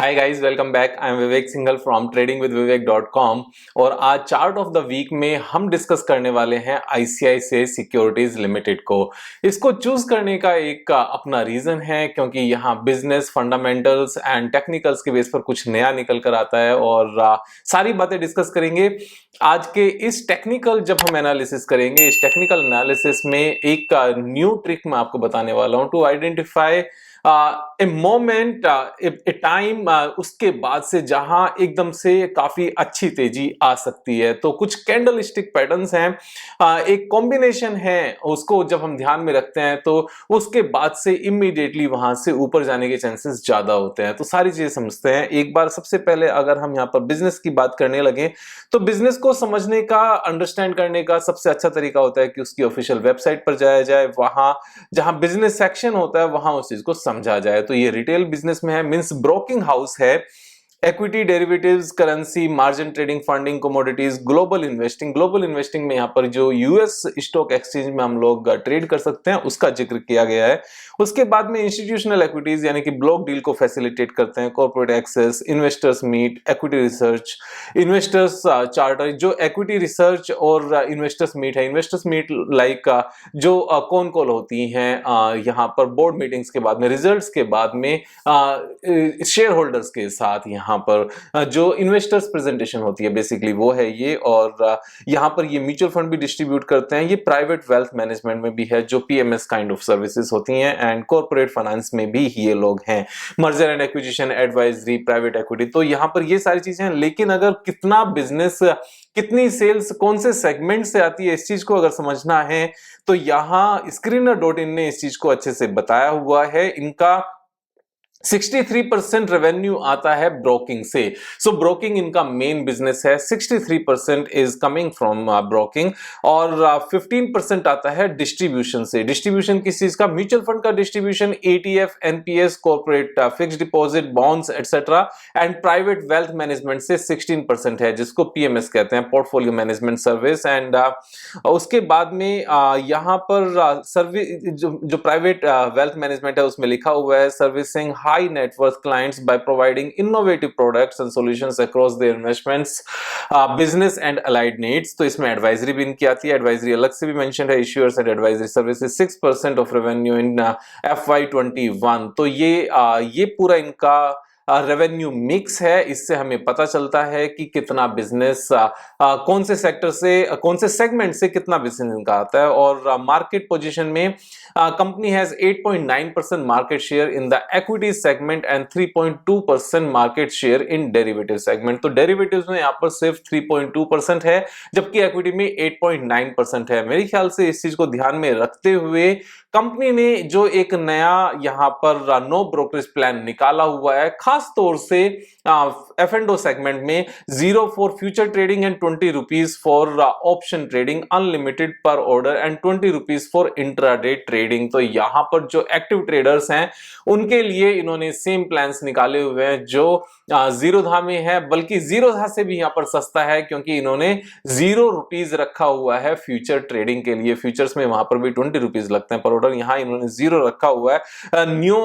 Hi guys, welcome back. I am Vivek Singhal from tradingwithvivek.com। और आज chart of the week में हम discuss करने वाले हैं आईसीआईसीआई सिक्योरिटीज लिमिटेड को। इसको चूज करने का एक अपना रीजन है, क्योंकि यहाँ बिजनेस फंडामेंटल्स एंड टेक्निकल्स के बेस पर कुछ नया निकल कर आता है और सारी बातें डिस्कस करेंगे। आज के इस टेक्निकल जब हम एनालिसिस करेंगे, इस टेक्निकल एनालिसिस में एक न्यू ट्रिक मैं आपको बताने वाला हूं to identify a moment, a time, उसके बाद से जहां एकदम से काफी अच्छी तेजी आ सकती है। तो कुछ कैंडल स्टिक पैटर्न्स हैं, एक कॉम्बिनेशन है, उसको जब हम ध्यान में रखते हैं तो उसके बाद से इमीडिएटली वहां से ऊपर जाने के चांसेस ज्यादा होते हैं। तो सारी चीजें समझते हैं एक बार। सबसे पहले अगर हम यहाँ पर बिजनेस की बात करने लगे तो बिजनेस को समझने का, अंडरस्टैंड करने का सबसे अच्छा तरीका होता है कि उसकी ऑफिशियल वेबसाइट पर जाया जाए। वहां जहां बिजनेस सेक्शन होता है वहां उस चीज को समझा जाए। तो ये रिटेल बिजनेस में है, मींस ब्रोकिंग हाउस है। Equity, derivatives, currency, margin trading, funding, commodities, global investing. Global investing में यहाँ पर जो यूएस स्टॉक एक्सचेंज में हम लोग ट्रेड कर सकते हैं उसका जिक्र किया गया है। उसके बाद में इंस्टीट्यूशनल इक्विटीज यानी कि ब्लॉक डील को फैसिलिटेट करते हैं, corporate access, investors meet, equity research, investors charter. जो इक्विटी रिसर्च और इन्वेस्टर्स मीट है, इन्वेस्टर्स मीट लाइक जो कौन कॉल होती हैं यहाँ पर बोर्ड मीटिंग्स के बाद में, रिजल्ट्स के बाद में शेयर होल्डर्स के साथ यहाँ पर जो इन्वेस्टर्स प्रेजेंटेशन होती है, बेसिकली वो है ये। और यहाँ पर ये म्यूचुअल फंड भी डिस्ट्रीब्यूट करते हैं। ये प्राइवेट वेल्थ मैनेजमेंट में भी है, जो पीएमएस काइंड ऑफ सर्विसेज होती हैं, एंड कॉर्पोरेट फाइनेंस में भी ये लोग हैं, merger and acquisition, advisory, private equity. तो यहाँ पर ये सारी चीजें हैं। लेकिन अगर कितना बिजनेस, कितनी सेल्स कौन से सेगमेंट से आती है, इस चीज को अगर समझना है तो यहाँ स्क्रीनर.इन ने इस चीज को अच्छे से बताया हुआ है। इनका 63% रेवेन्यू आता है ब्रोकिंग से। सो ब्रोकिंग इनका मेन बिजनेस है। 63% इज कमिंग फ्रॉम ब्रोकिंग और 15% आता है डिस्ट्रीब्यूशन से। डिस्ट्रीब्यूशन किस चीज का? म्यूचुअल फंड का distribution, ETF, NPS, corporate fixed deposit, bonds etcetera, and private wealth management से 16% है, जिसको पीएमएस कहते हैं, पोर्टफोलियो मैनेजमेंट सर्विस। एंड उसके बाद में यहाँ पर सर्विस जो प्राइवेट वेल्थ मैनेजमेंट है उसमें लिखा हुआ है servicing high net worth clients by providing innovative products and solutions across their investments, business and allied needs। तो इसमें एडवाइजरी भी इनकी आती है। एडवाइजरी अलग से भी मेंशन है, issuers and advisory services 6% of revenue in FY21। तो ये पूरा इनका रेवेन्यू मिक्स है। इससे हमें पता चलता है कि कितना बिजनेस कौन से सेक्टर से, कौन से सेगमेंट से कितना बिजनेस इनका आता है। और मार्केट पोजीशन में company has 8.9% market share in the equity segment and 3.2% market share in derivative segment. तो डेरिवेटिव्स में यहाँ पर सिर्फ 3.2% है, जबकि इक्विटी में 8.9% है। मेरे ख्याल से इस चीज को ध्यान में रखते हुए कंपनी ने जो एक नया यहाँ पर नो ब्रोकरेज प्लान निकाला हुआ है, खास तौर से F&O सेगमेंट में 0 for future trading and 20 rupees for option trading, unlimited पर order, and 20 rupees for intraday trading. तो यहाँ पर जो एक्टिव ट्रेडर्स हैं उनके लिए इन्होंने सेम प्लान्स निकाले हुए हैं जो जीरोधा में है, बल्कि जीरोधा से भी यहाँ पर सस्ता है, क्योंकि इन्होंने 0 रुपीज रखा हुआ है फ्यूचर ट्रेडिंग के लिए। फ्यूचर्स में वहां पर भी 20 रुपीज लगते हैं पर ऑर्डर, यहाँ इन्होंने 0 रखा हुआ है। न्यू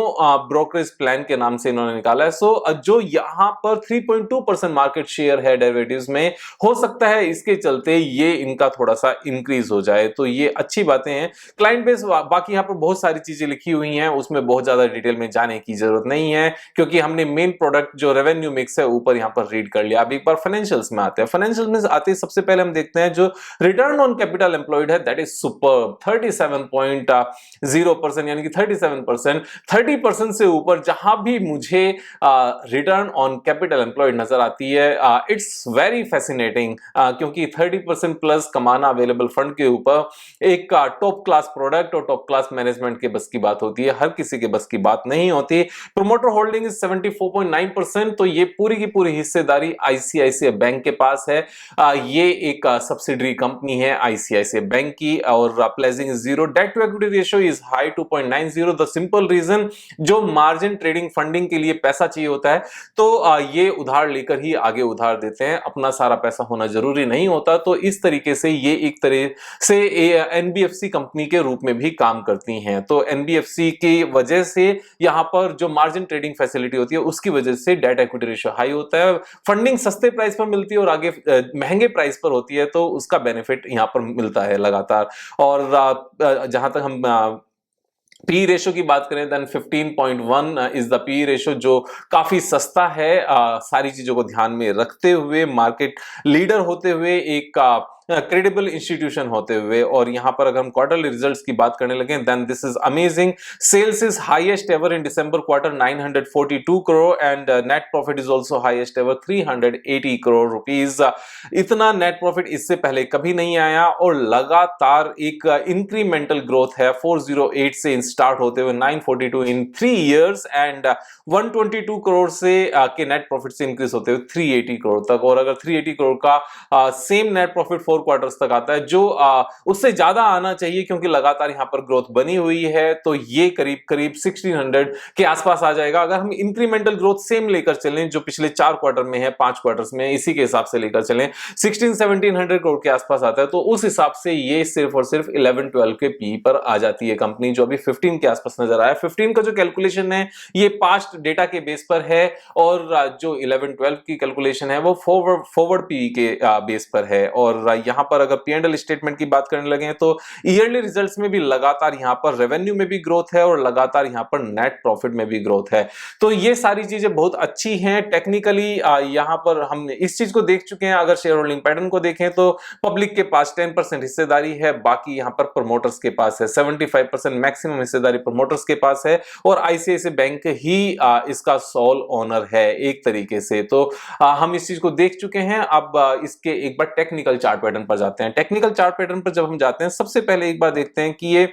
ब्रोकरेज प्लान के नाम से इन्होंने निकाला है। सो जो यहाँ पर 3.2% मार्केट शेयर है डेरिवेटिव्स में, हो सकता है इसके चलते ये इनका थोड़ा सा इंक्रीज हो जाए। तो ये अच्छी बातें हैं। क्लाइंट बेस, बाकी यहाँ पर बहुत सारी चीजें लिखी हुई हैं, उसमें बहुत ज्यादा डिटेल में जाने की जरूरत नहीं है, क्योंकि हमने मेन प्रोडक्ट जो रेवेन्यू मिक्स है ऊपर यहाँ पर रीड कर लिया। अब एक बार फाइनेंशियल्स में आते हैं। फाइनेंशियल्स में आते सबसे पहले हम देखते हैं जो रिटर्न ऑन कैपिटल एम्प्लॉयड है, दैट इज सुपर्ब, 37.0% यानी कि 37%। 30% से ऊपर जहां भी मुझे रिटर्न ऑन कैपिटल एम्प्लॉयड नजर आती है, इट्स वेरी फैसिनेटिंग, क्योंकि 30% प्लस कमाना अवेलेबल फंड के ऊपर एक टॉप क्लास प्रोडक्ट और टॉप क्लास मैनेजमेंट के बस की बात होती है, हर किसी के बस की बात नहीं होती। Promoter holding is 74.9%। तो ये पूरी की पूरी हिस्सेदारी आईसीआईसीआई बैंक के पास है। ये एक सब्सिडरी कंपनी है आईसीआईसीआई बैंक की। और pledging is 0। Debt to equity ratio is high 2.90। The simple reason, जो मार्जिन ट्रेडिंग फंडिंग के लिए पैसा चाहिए होता है, तो ये उधार लेकर ही आगे उधार देते हैं, अपना सारा पैसा होना जरूरी नहीं होता। तो इस तरीके से ये एक तरह से एनबीएफसी कंपनी के रूप में भी काम करती हैं। तो एनबीएफसी की वजह से यहाँ पर जो मार्जिन ट्रेडिंग फैसिलिटी होती है उसकी वजह से डेट इक्विटी रेशियो हाई होता है, फंडिंग सस्ते प्राइस पर मिलती है और आगे महंगे प्राइस पर होती है, तो उसका बेनिफिट यहाँ पर मिलता है लगातार। और जहां तक हम पी रेशो की बात करें, then 15.1 is the P ratio, जो काफी सस्ता है सारी चीजों को ध्यान में रखते हुए, मार्केट लीडर होते हुए, एक क्रेडिबल इंस्टीट्यूशन होते हुए। और यहां पर अगर हम क्वार्टरली रिजल्ट्स की बात करने लगे, then this is amazing. Sales is highest ever in December quarter 942 crore and net profit is also highest ever 380 crore rupees. इतना नेट प्रॉफिट इससे पहले कभी नहीं आया और लगातार एक इंक्रीमेंटल ग्रोथ है 408 से स्टार्ट होते हुए 942 इन 3 इयर्स एंड 122 करोड़ से के नेट प्रॉफिट से इंक्रीज होते हुए 380 करोड़ तक। और अगर 380 करोड़ का सेम नेट प्रॉफिट 4 क्वार्टर्स तक आता है, जो उससे ज्यादा आना चाहिए क्योंकि लगातार यहां पर ग्रोथ बनी हुई है, तो ये करीब करीब 1600 के आसपास आ जाएगा। अगर हम इंक्रीमेंटल ग्रोथ सेम लेकर चलें जो पिछले 4 क्वार्टर में है, 5 क्वार्टर्स में, इसी के हिसाब से लेकर चलें 16-1700 करोड़ के आसपास आता है, तो उस हिसाब से ये सिर्फ और सिर्फ 11-12 के पी पर आ जाती है कंपनी, जो अभी 15 के आसपास नजर आया। 15 का जो कैलकुलेशन है ये पास्ट डेटा के बेस पर है और जो 11-12 की कैलकुलेशन है वो फॉरवर्ड पी के बेस पर है। और यहां पर अगर P&L स्टेटमेंट की बात करने लगे तो ईयरली रिजल्ट्स में भी लगातार यहां पर रेवेन्यू में भी ग्रोथ है और लगातार यहां पर नेट प्रॉफिट में भी ग्रोथ है। तो ये सारी चीजें बहुत अच्छी हैं। टेक्निकली यहां पर हम इस चीज को देख चुके हैं। अगर शेयर होल्डिंग पैटर्न को देखें तो पब्लिक के पास 10% हिस्सेदारी है, बाकी यहां पर प्रमोटर्स के पास है 75% मैक्सिमम हिस्सेदारी प्रमोटर्स के पास है और आईसीआईसीआई बैंक ही इसका सोल ओनर है एक तरीके से। तो हम इस चीज को देख चुके हैं। अब इसके एक बार टेक्निकल चार्ट पैटर्न पर जाते हैं। टेक्निकल चार्ट पैटर्न पर जब हम जाते हैं, सबसे पहले एक बार देखते हैं कि ये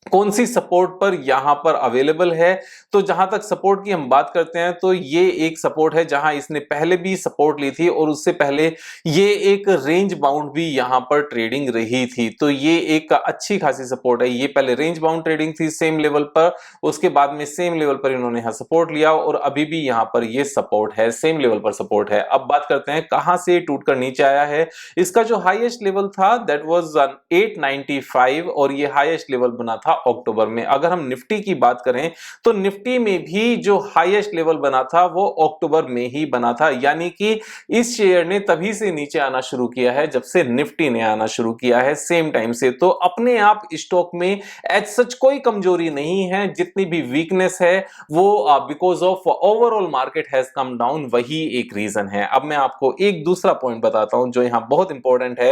कौन सी सपोर्ट पर यहां पर अवेलेबल है। तो जहां तक सपोर्ट की हम बात करते हैं तो ये एक सपोर्ट है जहां इसने पहले भी सपोर्ट ली थी और उससे पहले ये एक रेंज बाउंड भी यहां पर ट्रेडिंग रही थी। तो ये एक अच्छी खासी सपोर्ट है। ये पहले रेंज बाउंड ट्रेडिंग थी सेम लेवल पर, उसके बाद में सेम लेवल पर इन्होंने यहां सपोर्ट लिया और अभी भी यहां पर ये सपोर्ट है, सेम लेवल पर सपोर्ट है। अब बात करते हैं कहां से टूटकर नीचे आया है। इसका जो हाईएस्ट लेवल था दैट वाज 895 और ये हाईएस्ट लेवल बना था अक्टूबर में। अगर हम निफ्टी की बात करें तो निफ्टी में भी जो हाईएस्ट लेवल बना था वो अक्टूबर में ही बना था, यानी कि इस शेयर ने तभी से नीचे आना शुरू किया है जब से निफ्टी ने आना शुरू किया है सेम टाइम से। तो अपने आप स्टॉक में एज सच कोई कमजोरी नहीं है, जितनी भी वीकनेस है वो because of overall market has come down, वही एक रीजन है। अब मैं आपको एक दूसरा पॉइंट बताता हूं जो यहां बहुत इंपॉर्टेंट है।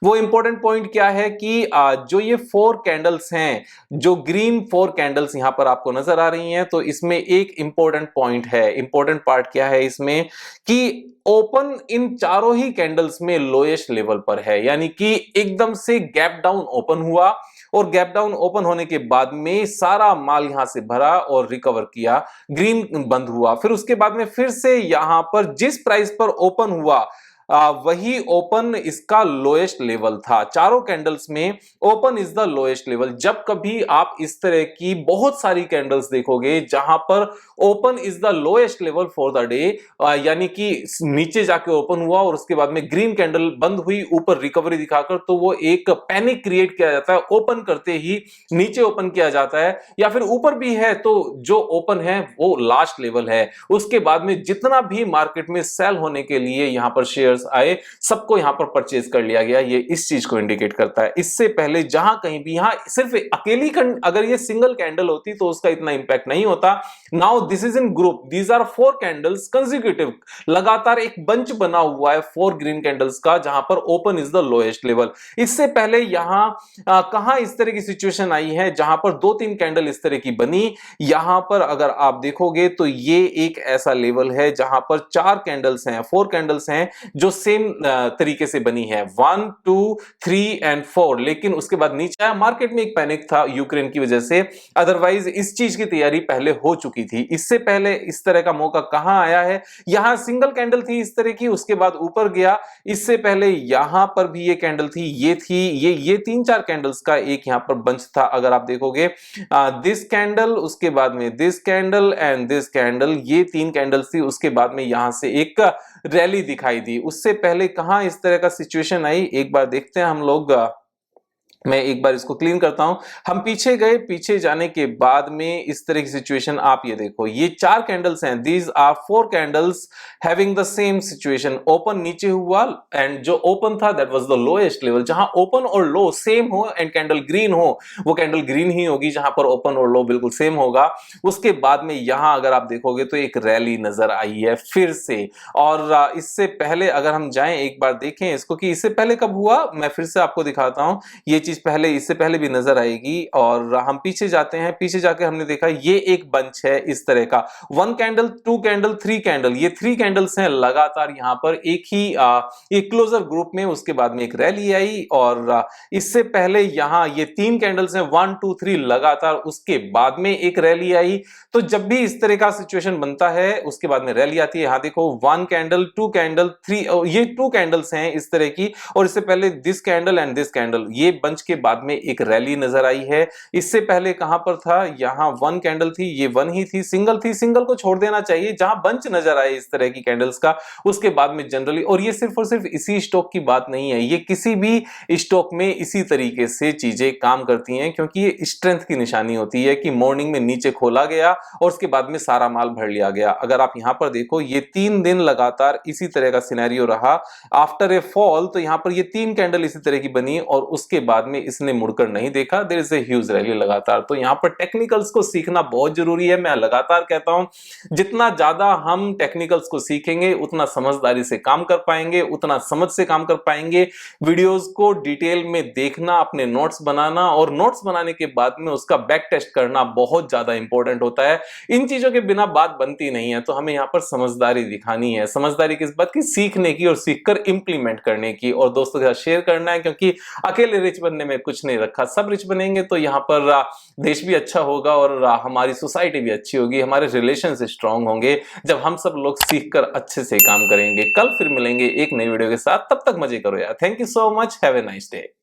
वो इंपॉर्टेंट पॉइंट क्या है कि जो ये 4 कैंडल्स हैं, जो ग्रीन 4 कैंडल्स यहां पर आपको नजर आ रही हैं, तो इसमें एक इंपॉर्टेंट पॉइंट है। इंपॉर्टेंट पार्ट क्या है इसमें कि ओपन इन चारों ही कैंडल्स में लोएस्ट लेवल पर है, यानी कि एकदम से गैप डाउन ओपन हुआ और गैप डाउन ओपन होने के बाद में सारा माल यहां से भरा और रिकवर किया, ग्रीन बंद हुआ। फिर उसके बाद में फिर से यहां पर जिस प्राइस पर ओपन हुआ वही ओपन इसका लोएस्ट लेवल था। चारों कैंडल्स में open is the lowest level. जब कभी आप इस तरह की बहुत सारी कैंडल्स देखोगे जहां पर open is the lowest level for the day, यानी कि नीचे जाके ओपन हुआ और उसके बाद में ग्रीन कैंडल बंद हुई ऊपर रिकवरी दिखाकर, तो वो एक पैनिक क्रिएट किया जाता है। ओपन करते ही नीचे ओपन किया जाता है या फिर ऊपर भी है तो जो ओपन है वो लास्ट लेवल है। उसके बाद में जितना भी मार्केट में सेल होने के लिए यहां पर शेयर आए सबको यहां पर परचेज कर लिया गया। ये इस चीज को इंडिकेट करता है। इससे पहले जहां कहीं भी यहां सिर्फ अकेली अगर ये सिंगल कैंडल होती तो उसका इतना इंपैक्ट नहीं होता। Now this is in group, these are 4 candles consecutive, लगातार एक बंच बना हुआ है 4 ग्रीन कैंडल्स का जहां पर open is the lowest level. इससे पहले यहां कहां इस तरह की सिचुएशन आई है जहां पर 2-3 कैंडल इस तरह की बनी। यहां पर अगर आप देखोगे तो ये एक ऐसा लेवल है जहां पर 4 कैंडल्स हैं, 4 कैंडल्स हैं जो सेम तरीके से बनी है 1 2 3 एंड 4, लेकिन उसके बाद नीचे आया। मार्केट में एक पैनिक था यूक्रेन की वजह से, अदरवाइज इस चीज की तैयारी पहले हो चुकी थी। इससे पहले इस तरह का मौका कहां आया है? यहां सिंगल कैंडल थी इस तरह की, उसके बाद ऊपर गया। इससे पहले यहां पर भी ये कैंडल थी, ये थी, ये 3-4 कैंडल्स का एक यहां पर बंच था। अगर आप देखोगे दिस कैंडल, उसके बाद में this candle and this candle, ये 3 कैंडल्स थी। उसके बाद में यहां से एक रैली दिखाई दी। उससे पहले कहां इस तरह का सिचुएशन आई, एक बार देखते हैं हम लोग। मैं एक बार इसको क्लीन करता हूं। हम पीछे गए, पीछे जाने के बाद में इस तरह की सिचुएशन, आप ये देखो, ये 4 कैंडल्स हैं। These are 4 candles having the same situation. Open नीचे हुआ एंड जो ओपन था that was the lowest level. जहां ओपन और लो सेम हो एंड कैंडल ग्रीन हो, वो कैंडल ग्रीन ही होगी जहां पर ओपन और लो बिल्कुल सेम होगा। उसके बाद में यहां अगर आप देखोगे तो एक रैली नजर आई है फिर से। और इससे पहले अगर हम जाएं एक बार देखें इसको कि इससे पहले कब हुआ, मैं फिर से आपको दिखाता हूं। ये चीज पहले, इससे पहले भी नजर आएगी। और हम पीछे जाते हैं, पीछे जाके हमने देखा ये एक बंच है इस तरह का, 1 कैंडल 2 कैंडल 3 कैंडल, ये 3 कैंडल्स हैं लगातार यहां पर एक ही एक क्लोजर ग्रुप में। उसके बाद में एक रैली आई और इससे पहले यहां ये 3 कैंडल्स हैं 1 2 3 लगातार, उसके बाद में एक रैली आई। तो जब भी इस तरह का सिचुएशन बनता है उसके बाद में रैली आती है। यहां देखो 1 कैंडल 2 कैंडल 3, ये 2 कैंडल्स हैं इस तरह की, और इससे पहले this candle and this candle, ये बंच के बाद में एक रैली नजर आई है। इससे पहले कहां पर था, यहां 1 कैंडल थी, ये 1 ही थी, सिंगल थी, सिंगल को छोड़ देना चाहिए। जहां बंच नजर आए इस तरह की कैंडल्स का, उसके बाद में जनरली, और ये सिर्फ और सिर्फ इसी स्टॉक की बात नहीं है, ये किसी भी स्टॉक में इसी तरीके से चीजें काम करती हैं, क्योंकि ये स्ट्रेंथ की निशानी होती है कि मॉर्निंग में नीचे खोला गया और उसके बाद में सारा माल भर लिया गया। अगर आप यहां पर देखो, ये 3 दिन लगातार इसी तरह का सिनेरियो रहा आफ्टर ए फॉल। तो यहां पर ये 3 कैंडल इसी तरह की बनी और उसके बाद में इसने मुड़कर नहीं देखा, there is a huge rally लगातार। तो यहां पर टेक्निकल्स को सीखना बहुत जरूरी है। मैं लगातार कहता हूं, जितना ज्यादा हम टेक्निकल्स को सीखेंगे उतना समझदारी से काम कर पाएंगे, उतना समझ से काम कर पाएंगे। वीडियोस को डिटेल में देखना, अपने नोट्स बनाना, और नोट्स बनाने के बाद में उसका बैक टेस्ट करना बहुत ज्यादा इंपॉर्टेंट होता है। इन चीजों के बिना बात बनती नहीं है। तो हमें यहां पर समझदारी दिखानी है। समझदारी किस बात की? सीखने की और सीखकर इंप्लीमेंट करने की, और दोस्तों के साथ शेयर करना है, क्योंकि अकेले रिच बनने में कुछ नहीं रखा। सब रिच बनेंगे तो यहाँ पर देश भी अच्छा होगा और हमारी सोसाइटी भी अच्छी होगी, हमारे रिलेशन स्ट्रांग होंगे जब हम सब लोग सीखकर अच्छे से काम करेंगे। कल फिर मिलेंगे एक नई वीडियो के साथ, तब तक मजे करो यार। Thank you so much, have a nice day.